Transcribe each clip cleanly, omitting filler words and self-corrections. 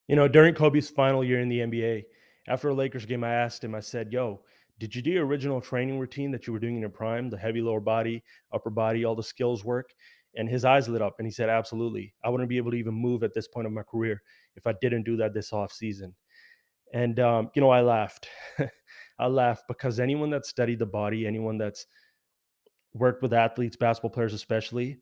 During Kobe's final year in the NBA, after a Lakers game, I asked him, I said, "Yo, did you do your original training routine that you were doing in your prime, the heavy lower body, upper body, all the skills work?" And his eyes lit up and he said, "Absolutely. I wouldn't be able to even move at this point of my career if I didn't do that this off season." And, I laughed. I laughed because anyone that studied the body, anyone that's worked with athletes, basketball players especially,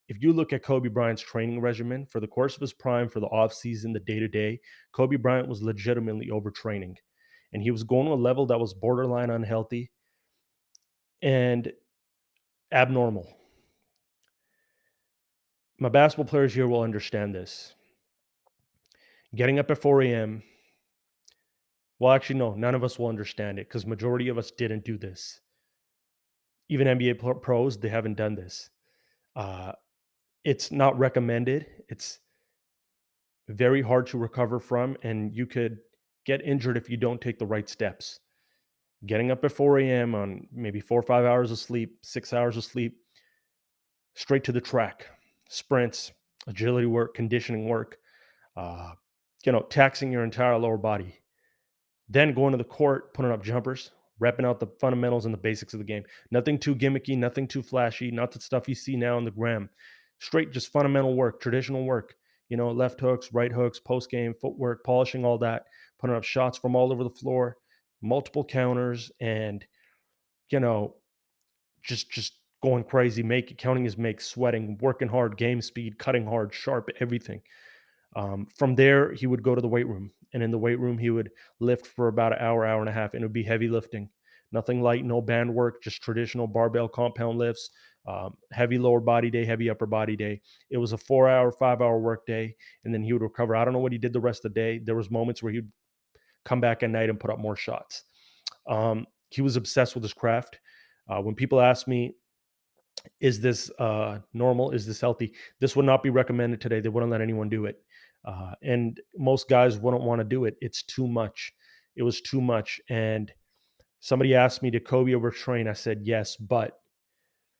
if you look at Kobe Bryant's training regimen for the course of his prime, for the offseason, the day to day, Kobe Bryant was legitimately overtraining. And he was going to a level that was borderline unhealthy and abnormal. My basketball players here will understand this. Getting up at 4 a.m. Well, actually, no, none of us will understand it because majority of us didn't do this. Even NBA pros, they haven't done this. Uh, it's not recommended. It's very hard to recover from, and you could get injured if you don't take the right steps. Getting up at 4 a.m. on maybe 4 or 5 hours of sleep, 6 hours of sleep, straight to the track, sprints, agility work, conditioning work, uh, taxing your entire lower body. Then going to the court, putting up jumpers, repping out the fundamentals and the basics of the game. Nothing too gimmicky, nothing too flashy, not the stuff you see now on the gram. Straight, just fundamental work, traditional work. Left hooks, right hooks, post game, footwork, polishing all that, putting up shots from all over the floor, multiple counters, and you know, just going crazy, counting his makes, sweating, working hard, game speed, cutting hard, sharp, everything. From there, he would go to the weight room, and in the weight room, he would lift for about an hour, hour and a half, and it would be heavy lifting. Nothing light, no band work, just traditional barbell compound lifts, heavy lower body day, heavy upper body day. It was a 4 hour, 5 hour work day, and then he would recover. I don't know what he did the rest of the day. There was moments where he'd come back at night and put up more shots. He was obsessed with his craft. When people ask me, is this normal? Is this healthy? This would not be recommended today. They wouldn't let anyone do it. And most guys wouldn't want to do it. It's too much. It was too much. And somebody asked me, did Kobe overtrain? I said, yes. But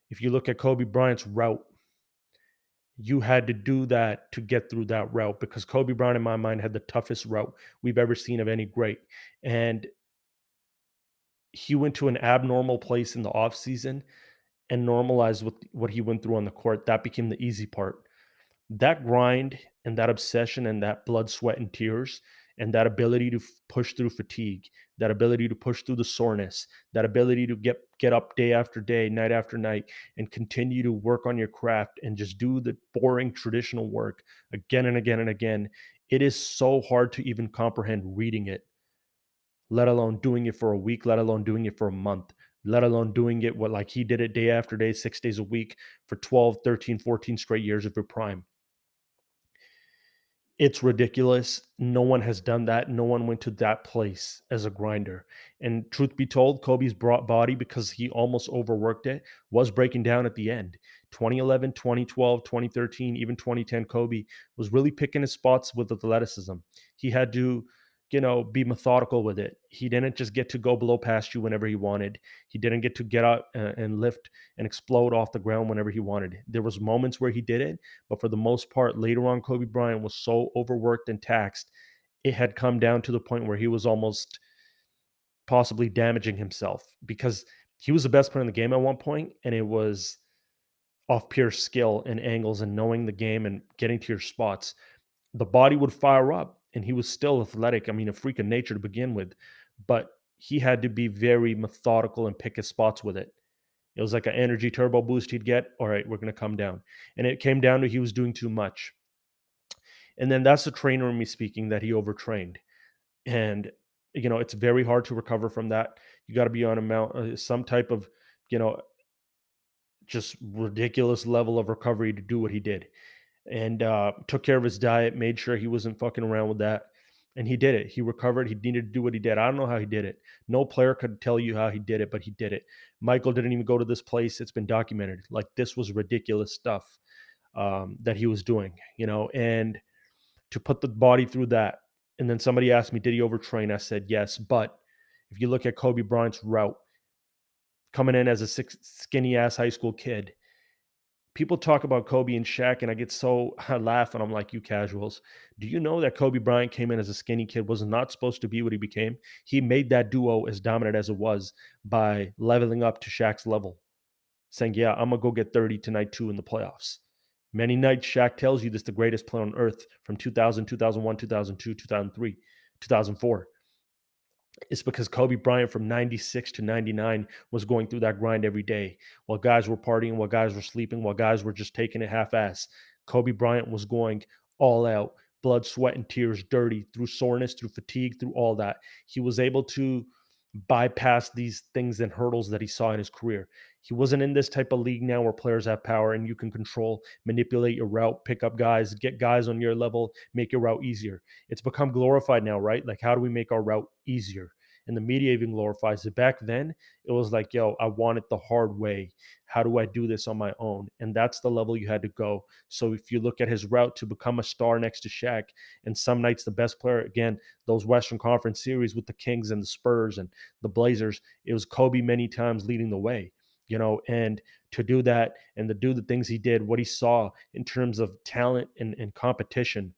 if you look at Kobe Bryant's route, you had to do that to get through that route because Kobe Bryant, in my mind, had the toughest route we've ever seen of any great. And he went to an abnormal place in the offseason and normalized what he went through on the court. That became the easy part. That grind and that obsession and that blood, sweat, and tears, and that ability to push through fatigue, that ability to push through the soreness, that ability to get up day after day, night after night, and continue to work on your craft and just do the boring traditional work again and again and again. It is so hard to even comprehend reading it, let alone doing it for a week, let alone doing it for a month, let alone doing it what like he did it day after day, 6 days a week for 12, 13, 14 straight years of your prime. It's ridiculous. No one has done that. No one went to that place as a grinder. And truth be told, Kobe's brought body, because he almost overworked it, was breaking down at the end. 2011, 2012, 2013, even 2010, Kobe was really picking his spots with athleticism. He had to, be methodical with it. He didn't just get to go below past you whenever he wanted. He didn't get to get out and lift and explode off the ground whenever he wanted. There was moments where he did it, but for the most part, later on, Kobe Bryant was so overworked and taxed, it had come down to the point where he was almost possibly damaging himself because he was the best player in the game at one point, and it was off pure skill and angles and knowing the game and getting to your spots. The body would fire up, and he was still athletic. I mean, a freak of nature to begin with, but he had to be very methodical and pick his spots with it. It was like an energy turbo boost he'd get. All right, we're going to come down. And it came down to he was doing too much. And then that's the trainer in me speaking that he overtrained. And, it's very hard to recover from that. You got to be on some type of, you know, just ridiculous level of recovery to do what he did. And took care of his diet, made sure he wasn't fucking around with that. And he did it. He recovered. He needed to do what he did. I don't know how he did it. No player could tell you how he did it, but he did it. Michael didn't even go to this place. It's been documented. Like, this was ridiculous stuff that he was doing, and to put the body through that. And then somebody asked me, did he overtrain? I said, yes. But if you look at Kobe Bryant's route, coming in as a skinny ass high school kid, People talk about Kobe and Shaq, and I get so I laugh, and I'm like, "You casuals, do you know that Kobe Bryant came in as a skinny kid, was not supposed to be what he became? He made that duo as dominant as it was by leveling up to Shaq's level, saying, 'Yeah, I'm gonna go get 30 tonight too in the playoffs.'" Many nights Shaq tells you this the greatest player on earth from 2000, 2001, 2002, 2003, 2004. It's because Kobe Bryant from 96 to 99 was going through that grind every day. While guys were partying, while guys were sleeping, while guys were just taking it half ass, Kobe Bryant was going all out, blood, sweat, and tears, dirty, through soreness, through fatigue, through all that. He was able to bypass these things and hurdles that he saw in his career. He wasn't in this type of league now where players have power and you can control, manipulate your route, pick up guys, get guys on your level, make your route easier. It's become glorified now, right? Like, how do we make our route easier? And the media even glorifies it. Back then, it was like, yo, I want it the hard way. How do I do this on my own? And that's the level you had to go. So if you look at his route to become a star next to Shaq, and some nights the best player, again, those Western Conference series with the Kings and the Spurs and the Blazers, it was Kobe many times leading the way. And to do that and to do the things he did, what he saw in terms of talent and competition,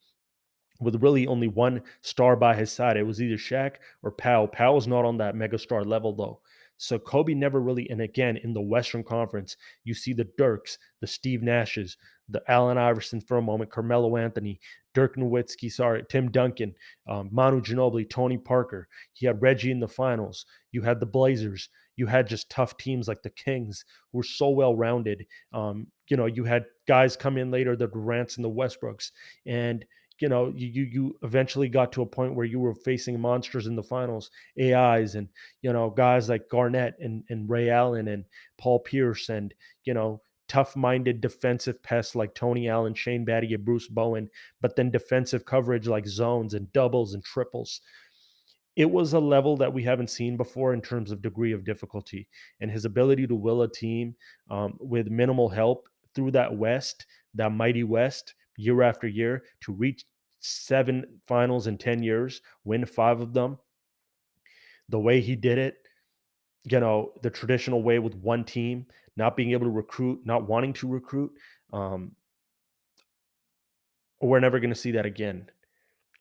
with really only one star by his side. It was either Shaq or Powell. Powell's not on that megastar level though. So Kobe never really, and again in the Western Conference, you see the Dirks, the Steve Nashes, the Allen Iverson for a moment, Carmelo Anthony, Dirk Nowitzki, sorry, Tim Duncan, Manu Ginobili, Tony Parker. He had Reggie in the finals. You had the Blazers. You had just tough teams like the Kings who were so well rounded. You had guys come in later, the Durants and the Westbrooks, and you eventually got to a point where you were facing monsters in the finals, AIs and guys like Garnett and Ray Allen and Paul Pierce and tough-minded defensive pests like Tony Allen, Shane Battier, Bruce Bowen, but then defensive coverage like zones and doubles and triples. It was a level that we haven't seen before in terms of degree of difficulty, and his ability to will a team with minimal help through that mighty West, year after year, to reach 7 finals in 10 years, win 5 of them. The way he did it, the traditional way with one team, not being able to recruit, not wanting to recruit, um, we're never going to see that again.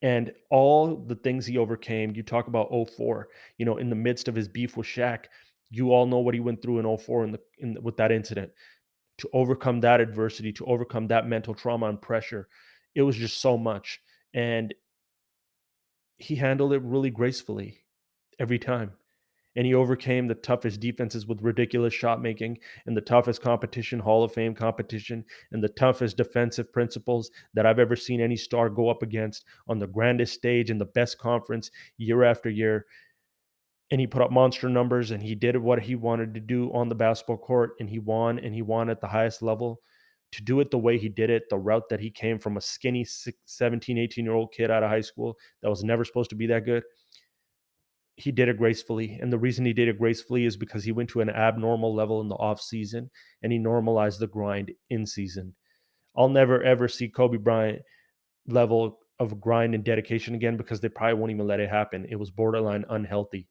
And all the things he overcame, you talk about '04, in the midst of his beef with Shaq, you all know what he went through in '04 with that incident. To overcome that adversity, to overcome that mental trauma and pressure, it was just so much. And he handled it really gracefully every time. And he overcame the toughest defenses with ridiculous shot making and the toughest competition, Hall of Fame competition, and the toughest defensive principles that I've ever seen any star go up against on the grandest stage in the best conference year after year. And he put up monster numbers and he did what he wanted to do on the basketball court, and he won at the highest level. To do it the way he did it, the route that he came from, a skinny 17, 18-year-old kid out of high school that was never supposed to be that good, he did it gracefully. And the reason he did it gracefully is because he went to an abnormal level in the off season and he normalized the grind in season. I'll never ever see Kobe Bryant level of grind and dedication again because they probably won't even let it happen. It was borderline unhealthy.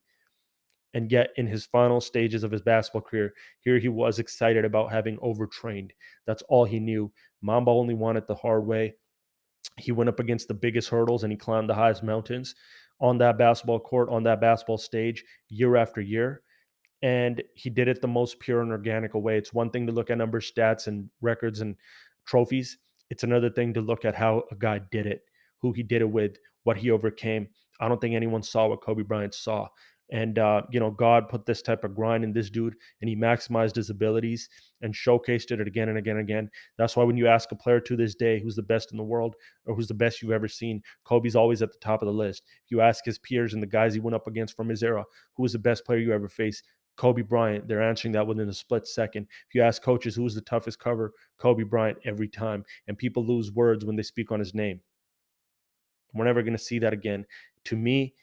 And yet, in his final stages of his basketball career, here he was excited about having overtrained. That's all he knew. Mamba only wanted the hard way. He went up against the biggest hurdles and he climbed the highest mountains on that basketball court, on that basketball stage, year after year. And he did it the most pure and organic way. It's one thing to look at numbers, stats, and records and trophies. It's another thing to look at how a guy did it, who he did it with, what he overcame. I don't think anyone saw what Kobe Bryant saw. And God put this type of grind in this dude, and he maximized his abilities and showcased it again and again and again. That's why when you ask a player to this day who's the best in the world or who's the best you've ever seen, Kobe's always at the top of the list. If you ask his peers and the guys he went up against from his era, who was the best player you ever faced? Kobe Bryant. They're answering that within a split second. If you ask coaches who was the toughest cover, Kobe Bryant every time. And people lose words when they speak on his name. We're never going to see that again. To me,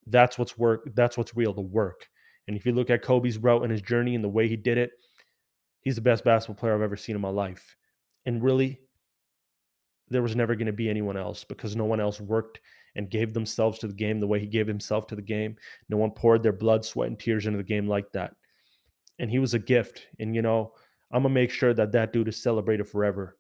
that's what's work. That's what's real, the work. And if you look at Kobe's route and his journey and the way he did it, he's the best basketball player I've ever seen in my life. And really, there was never going to be anyone else because no one else worked and gave themselves to the game the way he gave himself to the game. No one poured their blood, sweat, and tears into the game like that. And he was a gift. And I'm gonna make sure that that dude is celebrated forever.